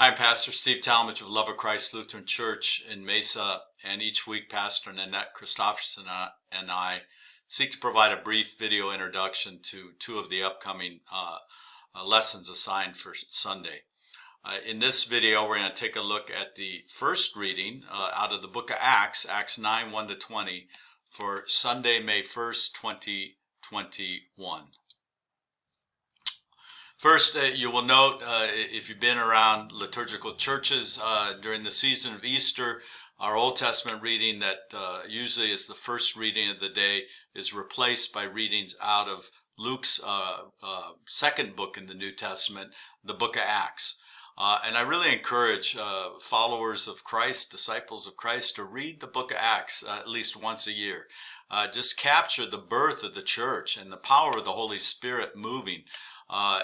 I'm Pastor Steve Talmage of Love of Christ Lutheran Church in Mesa, and each week Pastor Nanette Christofferson and I seek to provide a brief video introduction to two of the upcoming lessons assigned for Sunday. In this video, we're going to take a look at the first reading out of the book of Acts, Acts 9, 1-20, for Sunday, May 1st, 2021. First, you will note, if you've been around liturgical churches during the season of Easter, our Old Testament reading that usually is the first reading of the day is replaced by readings out of Luke's second book in the New Testament, the book of Acts. And I really encourage followers of Christ, disciples of Christ, to read the book of Acts at least once a year. Just capture the birth of the church and the power of the Holy Spirit moving.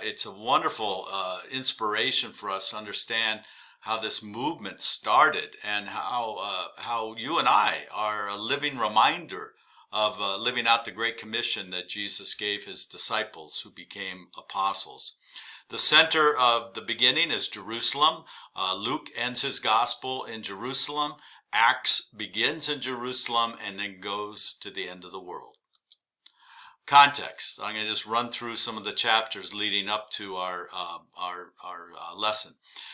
It's a wonderful inspiration for us to understand how this movement started and how you and I are a living reminder of living out the Great Commission that Jesus gave his disciples who became apostles. The center of the beginning is Jerusalem. Luke ends his gospel in Jerusalem. Acts begins in Jerusalem and then goes to the end of the world. Context. I'm going to just run through some of the chapters leading up to our lesson.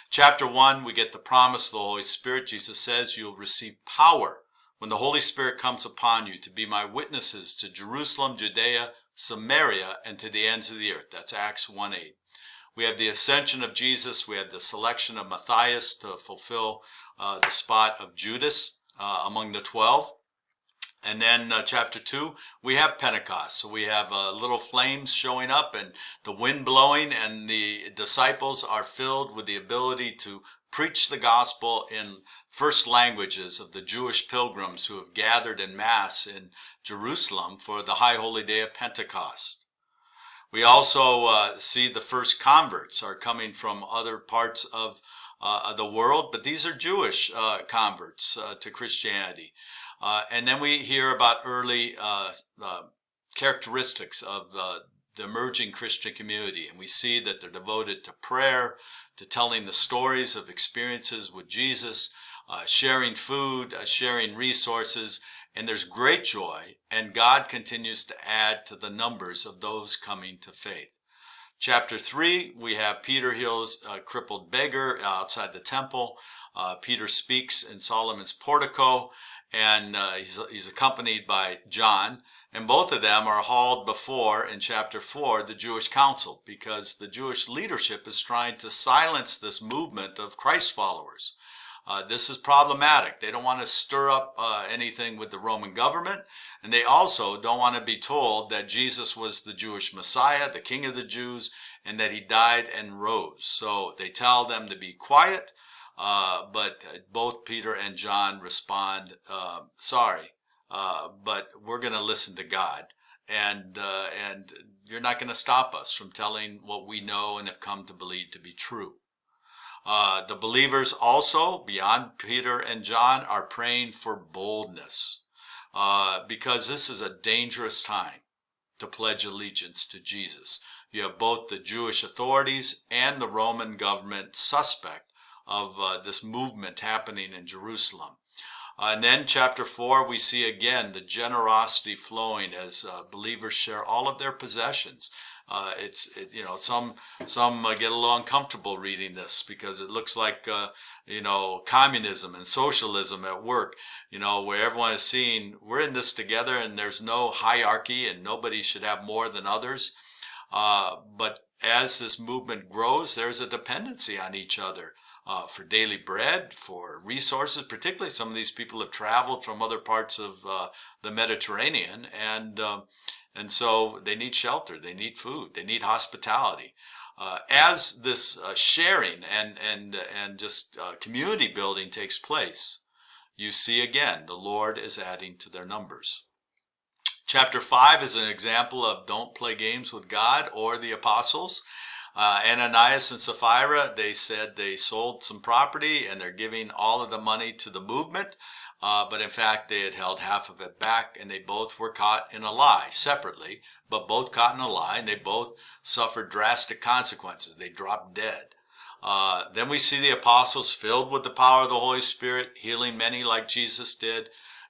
Chapter 1, we get the promise of the Holy Spirit. Jesus says, you'll receive power when the Holy Spirit comes upon you to be my witnesses to Jerusalem, Judea, Samaria, and to the ends of the earth. That's Acts 1:8. We have the ascension of Jesus. We have the selection of Matthias to fulfill the spot of Judas among the 12. And then chapter 2, we have Pentecost. So we have little flames showing up and the wind blowing, and the disciples are filled with the ability to preach the gospel in first languages of the Jewish pilgrims who have gathered in mass in Jerusalem for the high holy day of Pentecost. We also see the first converts are coming from other parts of the world, but these are Jewish converts to Christianity. And then we hear about early characteristics of the emerging Christian community. And we see that they're devoted to prayer, to telling the stories of experiences with Jesus, sharing food, sharing resources. And there's great joy, and God continues to add to the numbers of those coming to faith. Chapter 3, we have Peter heals a crippled beggar outside the temple. Peter speaks in Solomon's portico. And he's accompanied by John, and both of them are hauled before, in chapter 4, the Jewish council, because the Jewish leadership is trying to silence this movement of Christ followers. This is problematic. They don't want to stir up anything with the Roman government, and they also don't want to be told that Jesus was the Jewish Messiah, the King of the Jews, and that he died and rose. So they tell them to be quiet. But both Peter and John respond, sorry, but we're going to listen to God, and you're not going to stop us from telling what we know and have come to believe to be true. The believers also, beyond Peter and John, are praying for boldness, because this is a dangerous time to pledge allegiance to Jesus. You have both the Jewish authorities and the Roman government suspect of this movement happening in Jerusalem. And then chapter 4, we see again the generosity flowing as believers share all of their possessions. Some get a little uncomfortable reading this because it looks like communism and socialism at work, where everyone is seeing we're in this together and there's no hierarchy and nobody should have more than others. But as this movement grows, there's a dependency on each other. For daily bread, for resources. Particularly some of these people have traveled from other parts of the Mediterranean, and so they need shelter, they need food, they need hospitality. As this sharing and just community building takes place, you see again the Lord is adding to their numbers. Chapter 5 is an example of don't play games with God or the apostles. Ananias and Sapphira, they said they sold some property and they're giving all of the money to the movement, but in fact they had held half of it back, and they both were caught in a lie separately, but both caught in a lie, and they both suffered drastic consequences. They dropped dead. Then we see the apostles filled with the power of the Holy Spirit, healing many like Jesus did.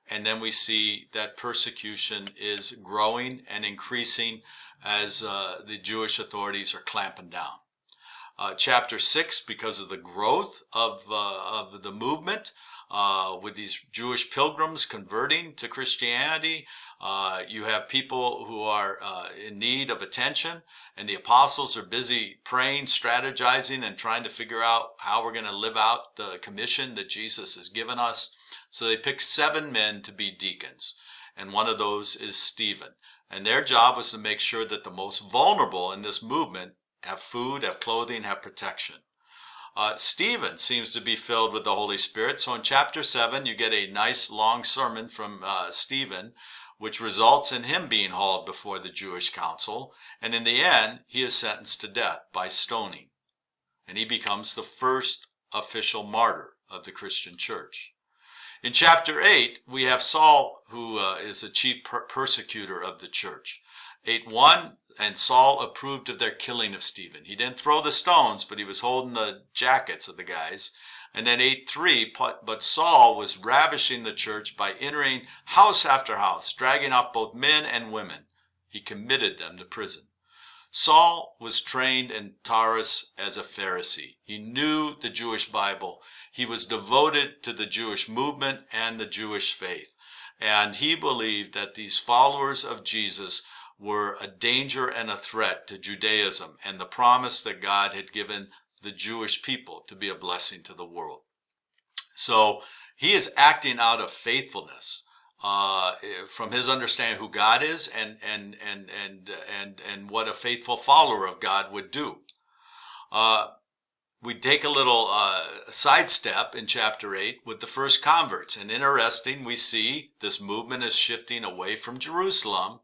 And then we see that persecution is growing and increasing as the Jewish authorities are clamping down. Chapter 6, because of the growth of the movement, with these Jewish pilgrims converting to Christianity, you have people who are in need of attention, and the apostles are busy praying, strategizing, and trying to figure out how we're going to live out the commission that Jesus has given us. So they picked 7 men to be deacons, and one of those is Stephen. And their job was to make sure that the most vulnerable in this movement have food, have clothing, have protection. Stephen seems to be filled with the Holy Spirit. So in chapter 7, you get a nice long sermon from Stephen, which results in him being hauled before the Jewish council. And in the end, he is sentenced to death by stoning. And he becomes the first official martyr of the Christian church. In chapter 8, we have Saul, who is the chief persecutor of the church. 8:1, and Saul approved of their killing of Stephen. He didn't throw the stones, but he was holding the jackets of the guys. And then 8:3, but Saul was ravishing the church by entering house after house, dragging off both men and women. He committed them to prison. Saul was trained in Tarsus as a Pharisee. He knew the Jewish Bible. He was devoted to the Jewish movement and the Jewish faith. And he believed that these followers of Jesus were a danger and a threat to Judaism and the promise that God had given the Jewish people to be a blessing to the world. So he is acting out of faithfulness from his understanding who God is and what a faithful follower of God would do. We take a little sidestep in chapter 8 with the first converts. And interesting, we see this movement is shifting away from Jerusalem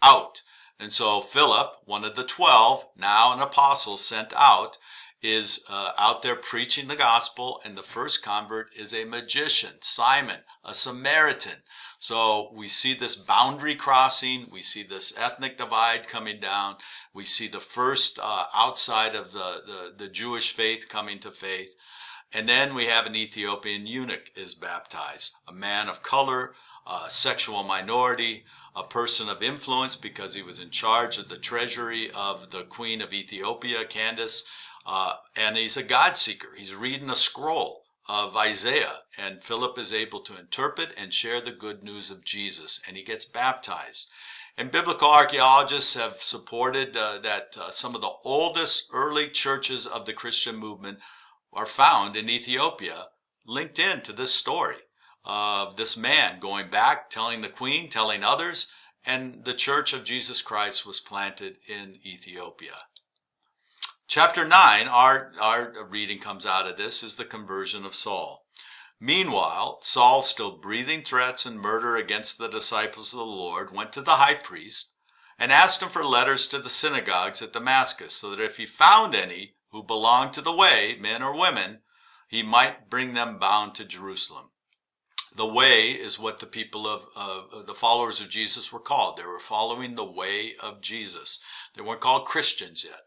out. And so Philip, one of the 12, now an apostle sent out, is out there preaching the gospel, and the first convert is a magician, Simon, a Samaritan. So we see this boundary crossing, we see this ethnic divide coming down, we see the first outside of the Jewish faith coming to faith. And then we have an Ethiopian eunuch is baptized, a man of color, a sexual minority, a person of influence because he was in charge of the treasury of the Queen of Ethiopia, Candace, and he's a God seeker. He's reading a scroll of Isaiah, and Philip is able to interpret and share the good news of Jesus, and he gets baptized. And biblical archaeologists have supported that some of the oldest early churches of the Christian movement are found in Ethiopia, linked into this story of this man going back, telling the queen, telling others, and the Church of Jesus Christ was planted in Ethiopia. Chapter 9, our reading comes out of this, is the conversion of Saul. Meanwhile, Saul, still breathing threats and murder against the disciples of the Lord, went to the high priest and asked him for letters to the synagogues at Damascus, so that if he found any who belonged to the way, men or women, he might bring them bound to Jerusalem. The way is what the people of the followers of Jesus were called. They were following the way of Jesus. They weren't called Christians yet.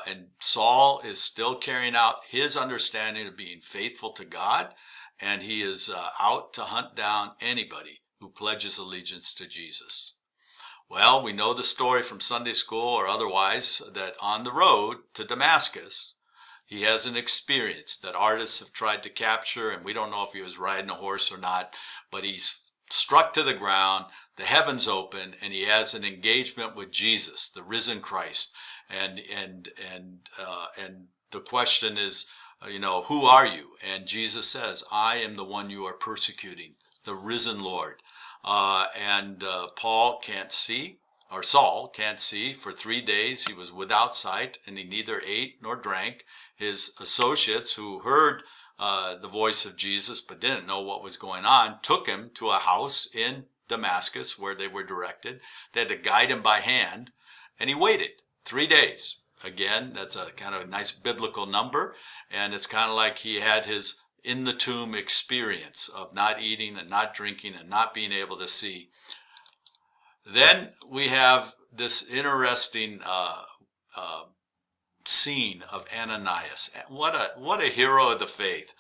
And Saul is still carrying out his understanding of being faithful to God, and he is out to hunt down anybody who pledges allegiance to Jesus. Well, we know the story from Sunday school or otherwise that on the road to Damascus, he has an experience that artists have tried to capture, and we don't know if he was riding a horse or not, but he's struck to the ground, the heavens open, and he has an engagement with Jesus, the risen Christ. And the question is, who are you? And Jesus says, I am the one you are persecuting, the risen Lord. Paul can't see, or Saul can't see. For 3 days he was without sight, and he neither ate nor drank. His associates, who heard the voice of Jesus but didn't know what was going on, took him to a house in Damascus where they were directed. They had to guide him by hand, and he waited 3 days. Again, that's a kind of a nice biblical number, and it's kind of like he had his in the tomb experience of not eating and not drinking and not being able to see. Then we have this interesting scene of Ananias. What a hero of the faith.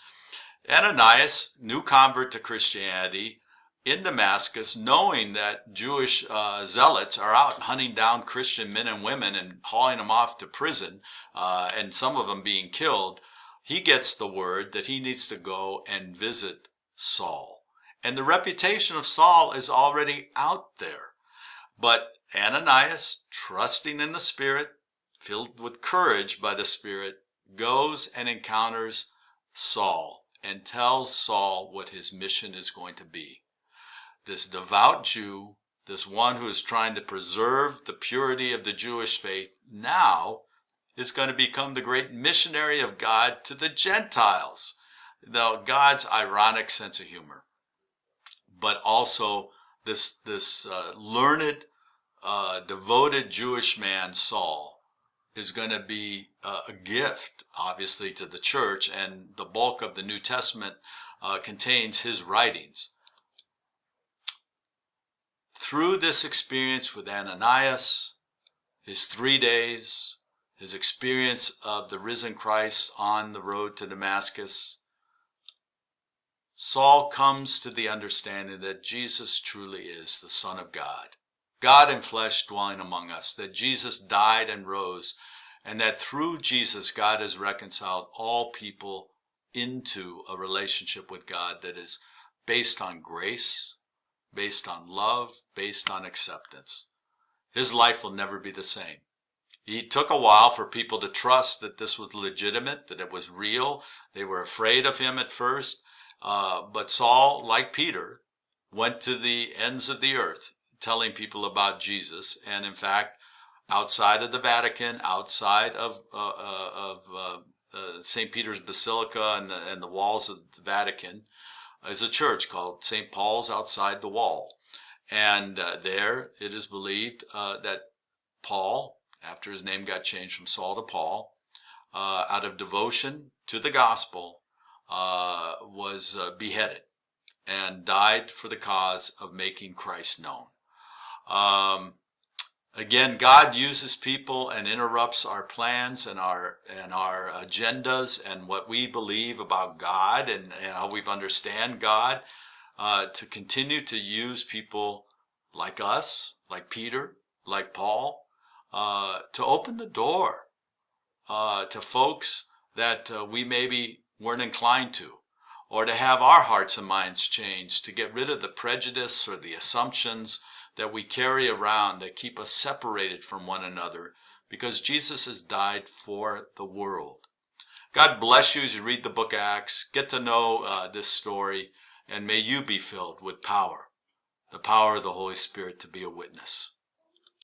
Ananias, new convert to Christianity, in Damascus, knowing that Jewish zealots are out hunting down Christian men and women and hauling them off to prison, and some of them being killed, he gets the word that he needs to go and visit Saul. And the reputation of Saul is already out there. But Ananias, trusting in the Spirit, filled with courage by the Spirit, goes and encounters Saul and tells Saul what his mission is going to be. This devout Jew, this one who is trying to preserve the purity of the Jewish faith, now is going to become the great missionary of God to the Gentiles. Now, God's ironic sense of humor, but also this learned, devoted Jewish man, Saul, is going to be a gift, obviously, to the church, and the bulk of the New Testament contains his writings. Through this experience with Ananias, his 3 days, his experience of the risen Christ on the road to Damascus, Saul comes to the understanding that Jesus truly is the Son of God, God in flesh dwelling among us, that Jesus died and rose, and that through Jesus God has reconciled all people into a relationship with God that is based on grace, based on love, based on acceptance. His life will never be the same. It took a while for people to trust that this was legitimate, that it was real. They were afraid of him at first. But Saul, like Peter, went to the ends of the earth telling people about Jesus. And in fact, outside of the Vatican, outside of St. Peter's Basilica and the walls of the Vatican, is a church called St. Paul's outside the wall. And there it is believed that Paul, after his name got changed from Saul to Paul, out of devotion to the gospel, was beheaded and died for the cause of making Christ known. Again, God uses people and interrupts our plans and our agendas and what we believe about God and how we understand God, to continue to use people like us, like Peter, like Paul, to open the door to folks that we maybe weren't inclined to, or to have our hearts and minds changed, to get rid of the prejudice or the assumptions that we carry around that keep us separated from one another, because Jesus has died for the world. God bless you as you read the book of Acts. Get to know this story, and may you be filled with power, the power of the Holy Spirit to be a witness.